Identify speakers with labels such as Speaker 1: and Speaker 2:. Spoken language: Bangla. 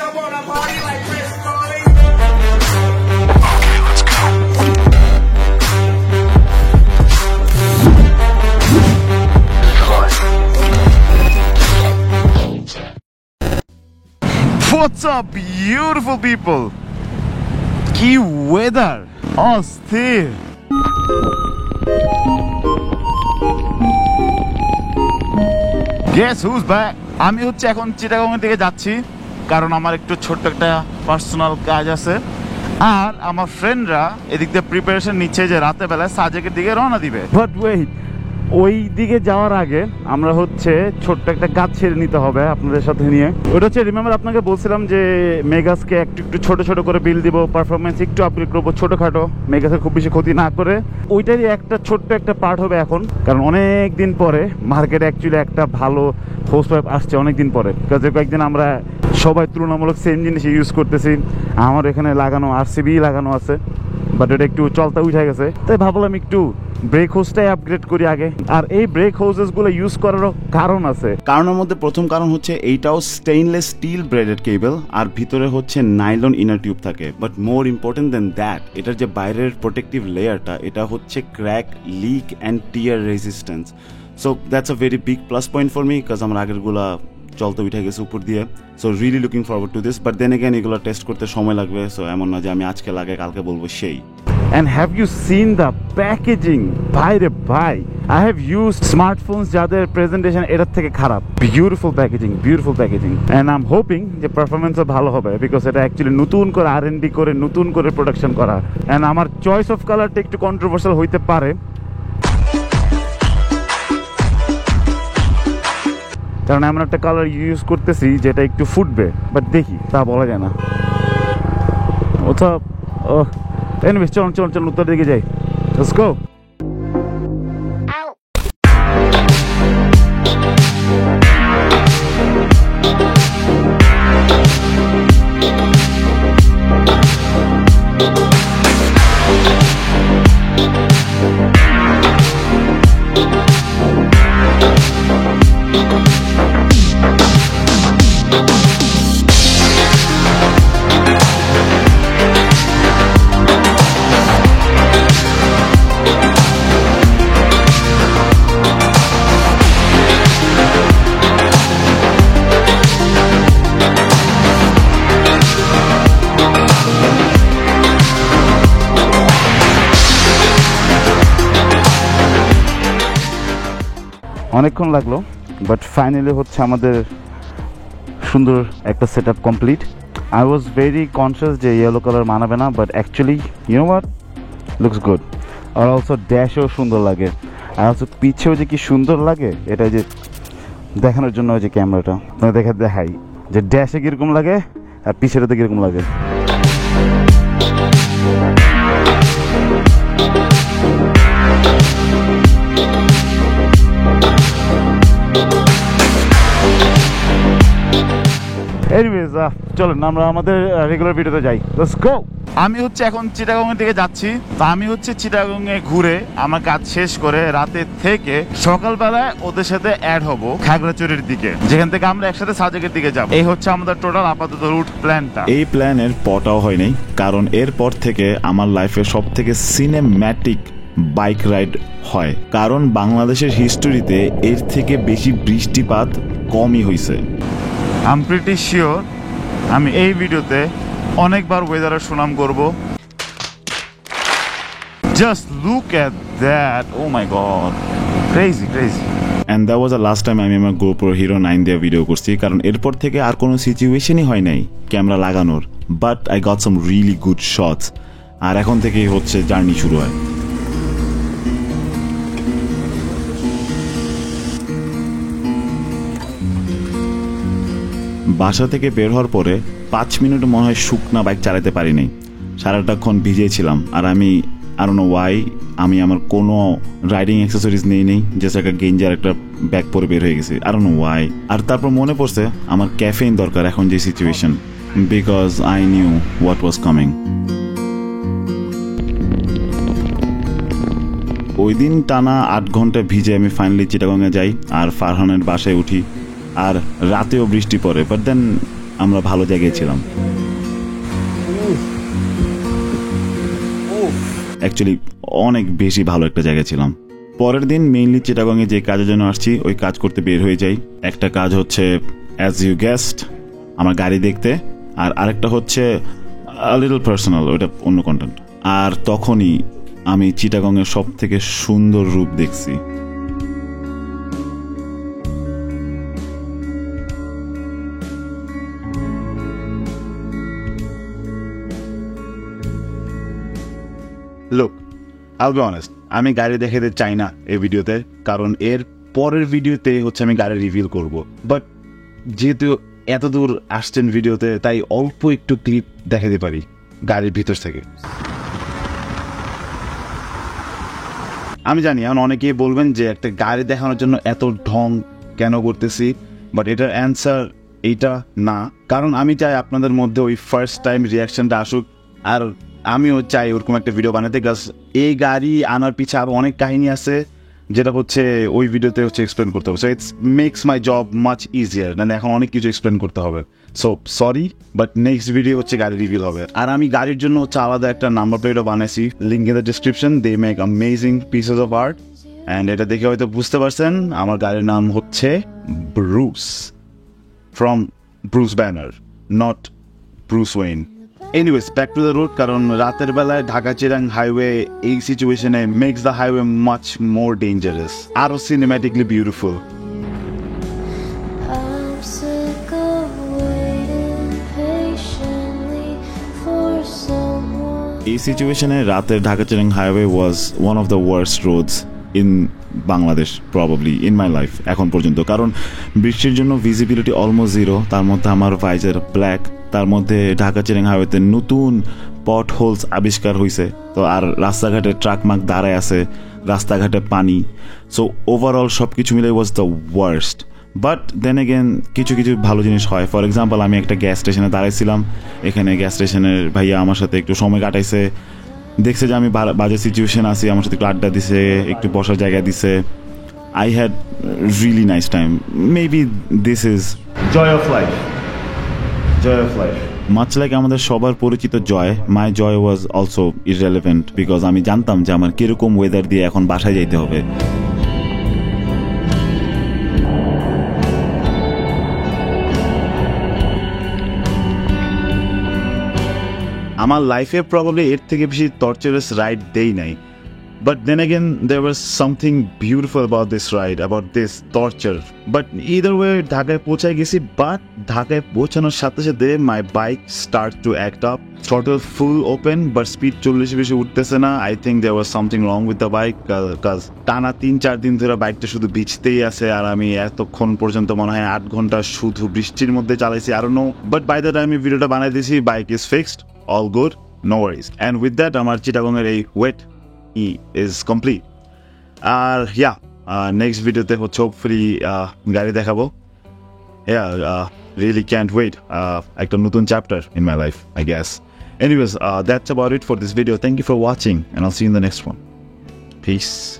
Speaker 1: I wanna party like Chris Farley.
Speaker 2: What's up, beautiful people? কি ওয়েদার অস্থির। Guess who's back? আমি হচ্ছে এখন চিটাগং এর দিকে যাচ্ছি, কারণ আমার একটু ছোট্ট একটা পার্সোনাল কাজ আছে। আর আমার ফ্রেন্ডরা এদিক দিয়ে প্রিপারেশন নিচ্ছে যে রাতে বেলায় সাজেকের দিকে রওনা দিবে। বাট ওয়েট, ওই দিকে যাওয়ার আগে আমরা হচ্ছে ছোট্ট একটা কাজ ছেড়ে নিতে হবে আপনাদের সাথে নিয়ে। ওটা হচ্ছে রিমেম্বার আপনাকে বলছিলাম যে মেগাসকে একটু ছোট ছোট করে বিল দিব, পারফরমেন্স একটু আপগ্রেড করবো ছোটখাটো, মেগাসের খুব বেশি ক্ষতি না করে। ওইটারই একটা ছোট্ট একটা পার্ট হবে এখন, কারণ অনেক দিন পরে মার্কেটে অ্যাকচুয়ালি একটা ভালো হোস পাইপ আসছে অনেক দিন পরে। কাজে কয়েকদিন আমরা সবাই তুলনামূলক সেম জিনিস ইউজ করতেছি। আমার এখানে লাগানো আরসিবি লাগানো আছে, বাট এটা একটু চলতা উঠে গেছে, তাই ভাবলাম একটু ব্রেক হোসটাই আপগ্রেড করি আগে। আর এই ব্রেক হোসেস গুলো ইউজ করারও কারণ আছে।
Speaker 3: কারণের মধ্যে প্রথম কারণ হচ্ছে এইটাও স্টেইনলেস স্টিল ব্রেডেড কেবল, আর ভিতরে হচ্ছে নাইলন ইনার টিউব থাকে। But more important than that, এটার যে বাইরের প্রোটেক্টিভ লেয়ারটা, এটা হচ্ছে crack, leak and tear resistance. So that's a very big plus point for me, because আমার আগেরগুলা চলতে উঠে গেছে উপর দিয়ে। So really looking forward to this. But then again এগুলো টেস্ট করতে সময় লাগবে, সো এমন না যে আমি আজকে লাগে কালকে বলবো সেই।
Speaker 2: And have you seen the packaging? ভাই রে ভাই, I have used smartphones যাদের প্রেজেন্টেশন এটার থেকে খারাপ। Beautiful packaging, beautiful packaging. And I am hoping যে পারফরমেন্সও ভালো হবে, বিকজ এটা অ্যাকচুয়ালি নতুন করে R&D করে নতুন করে প্রোডাকশন করা। অ্যান্ড আমার চয়েস অফ কালারটা একটু কন্ট্রোভার্সিয়াল হইতে পারে, কারণ এমন একটা কালার ইউজ করতেছি যেটা একটু ফুটবে, বাট দেখি, তা বলা যায় না। ওটা এনিওয়েজ, চলুন উত্তর দিকে যাই। Let's go. অনেকক্ষণ লাগলো, বাট ফাইনালি হচ্ছে আমাদের সুন্দর একটা set up complete. I was very conscious যে ইয়েলো কালার মানাবে না, but actually you know what, looks good. আর অলসো ড্যাশও সুন্দর লাগে, আর অলসো পিছেও যে কি সুন্দর লাগে এটা যে দেখানোর জন্য ওই যে ক্যামেরাটা দেখাই যে ড্যাশে কীরকম লাগে আর পিছেটাতে কীরকম লাগে। এনিওয়েজ, চলুন আমরা আমাদের রেগুলার ভিডিওতে যাই। লেটস গো। আমি হচ্ছে এখন চিটাগং এর দিকে যাচ্ছি। তা আমি হচ্ছে চিটাগং এ ঘুরে আমার কাজ শেষ করে রাতে থেকে সকালবেলায় ওদের সাথে অ্যাড হব খাগড়াছড়ির দিকে, যেখান থেকে আমরা একসাথে সাজেকের দিকে যাব। এই হচ্ছে আমাদের টোটাল আপাতত রুট প্ল্যানটা।
Speaker 3: এই প্ল্যানের পটাও হয় নাই, কারণ এরপর থেকে আমার লাইফে সব থেকে সিনেম্যাটিক বাইক রাইড হয়, কারণ বাংলাদেশের হিস্টোরিতে এর থেকে বেশি বৃষ্টিপাত কমই হয়েছে।
Speaker 2: আই এম প্রিটি শিওর আমি এই ভিডিওতে অনেকবার ওয়েদারের সুনাম করব। Just look at that, oh my God, crazy crazy.
Speaker 3: And that was the last time আমি আমার GoPro Hero 9 দিয়ে ভিডিও করছি, কারণ এরপর থেকে আর কোনো সিচুয়েশনই হয় নাই ক্যামেরা লাগানোর। But I got some really good shots, আর এখন থেকেই হচ্ছে জার্নি শুরু হয়। বাসা থেকে বের হওয়ার পরে 5 মিনিট মনে হয় শুকনা বাইক চালাতে পারি নাই, সারাটাক্ষণ ভিজেছিলাম। আর আমি আই ডোন্ট নো ওয়াই, আমি আমার কোনো রাইডিং অ্যাক্সেসরিজ নেই, জাস্ট একটা গেঞ্জার একটা ব্যাগ পরে বের হয়ে গেছি, আই ডোন্ট নো ওয়াই। আর তারপর মনে পড়ছে আমার ক্যাফেইন দরকার এখন যে situation, because I knew what was coming. ওই দিন টানা 8 ঘন্টা ভিজে আমি ফাইনালি চিটাগংয়ে যাই আর ফারহানের বাসায় উঠি, আর রাতেও বৃষ্টি পড়ে। বাট দেন আমরা ভালো জায়গায় ছিলাম। অ্যাকচুয়ালি অনেক বেশি ভালো একটা জায়গায় ছিলাম। পরের দিন মেইনলি চিটাগংয়ে যে কাজের জন্য আসছি ওই কাজ করতে বের হয়ে যাই। একটা কাজ হচ্ছে অ্যাজ ইউ গেস্ট আমার গাড়ি দেখতে, আর আরেকটা হচ্ছে লিটল পার্সোনাল, ওইটা অন্য কন্টেন্ট। আর তখনই আমি চিটাগংয়ের সব থেকে সুন্দর রূপ দেখছি।
Speaker 2: লুক, I'll be honest, আমি গাড়ি দেখাতে চাই না এই ভিডিওতে, কারণ এর পরের ভিডিওতে হচ্ছে আমি গাড়ি রিভিল করব। বাট যেহেতু এত দূর আসছেন ভিডিওতে, তাই অল্প একটু ক্লিপ দেখাতে পারি গাড়ির ভিতর থেকে। আমি জানি এখন অনেকেই বলবেন যে একটা গাড়ি দেখানোর জন্য এত ঢং কেন করতেছি, বাট এটার অ্যান্সার এইটা না। কারণ আমি চাই আপনাদের মধ্যে ওই ফার্স্ট টাইম রিয়াকশনটা আসুক, আর আমিও চাই ওরকম একটা ভিডিও বানাতে। গাছ এই গাড়ি আনার পিছে আরও অনেক কাহিনী আছে যেটা হচ্ছে ওই ভিডিওতে হচ্ছে এক্সপ্লেন করতে হবে। So it's makes my job much easier, মানে এখন অনেক কিছু এক্সপ্লেন করতে হবে। So sorry, but next video হচ্ছে গাড়ি রিভিল হবে। আর আমি গাড়ির জন্য হচ্ছে আলাদা একটা নাম্বার প্লেটও বানাইছি, link in the description. They make amazing pieces of art, and এটা দেখে হয়তো বুঝতে পারছেন আমার গাড়ির নাম হচ্ছে Bruce, from Bruce Banner, not Bruce Wayne. Anyways, back to the road, কারণ রাতের বেলায় ঢাকা চিরাং হাইওয়ে এই সিচুয়েশনে makes the highway much more dangerous, আরও সিনেম্যাটিকলি বিউটিফুল।
Speaker 3: এই সিচুয়েশনে রাতের Dhaka Chittagong highway was one of the worst roads in Bangladesh, probably in my life এখন পর্যন্ত। কারণ বৃষ্টির জন্য ভিজিবিলিটি অলমোস্ট জিরো, তার মধ্যে আমার ভাইজার ব্ল্যাক, তার মধ্যে ঢাকা চিটাগং হাইওয়েতে নতুন পট হোলস আবিষ্কার হয়েছে, তো আর রাস্তাঘাটে ট্রাক মার্ক দাঁড়ায় আছে, রাস্তাঘাটে পানি। সো ওভারঅল সব কিছু মিলে was the worst. But then again কিছু কিছু ভালো জিনিস হয়। ফর এক্সাম্পল, আমি একটা গ্যাস স্টেশনে দাঁড়াইছিলাম, এখানে গ্যাস স্টেশনের ভাইয়া আমার সাথে একটু সময় কাটাইছে, দেখছে যে আমি বাজে সিচুয়েশন আছি, আমার সাথে একটু আড্ডা দিছে, একটু বসার জায়গা দিছে। I had really nice time. Maybe this is joy of life, joy of life. Much like আমাদের সবার পরিচিত joy, my joy was also irrelevant, because আমি জানতাম যে আমার কিরকম ওয়েদার দিয়ে এখন বাসায় যাইতে হবে।
Speaker 2: আমার লাইফে প্রবাবলি এর থেকে বেশি টর্চারাস রাইড দেই নাই। But then again, there was something beautiful about this ride, about this torture. But either way, ঢাকায় পৌঁছায় গেছি, but ঢাকায় পৌঁছানোর সাথে সাথে my bike start to act up. Throttle full open, but speed 40 বেশি উঠতেছে না। I think there was something wrong with the bike, cause টানা 3-4 দিন ধরে বাইকটা শুধু ভিজতেই আছে, আর আমি এতক্ষণ পর্যন্ত মনে হয় 8 ঘন্টা শুধু বৃষ্টির মধ্যে চালাইছি, I don't know. But by the time এই ভিডিওটা বানাই দিয়েছি, bike is fixed, all good, no worries. And with that, আমার চিটাগংয়ের এই wait is complete. Next video te hopefully gari dekhabo. Really can't wait. Ekta notun chapter in my life, I guess. Anyways, that's about it for this video. Thank you for watching, and I'll see you in the next one. Peace.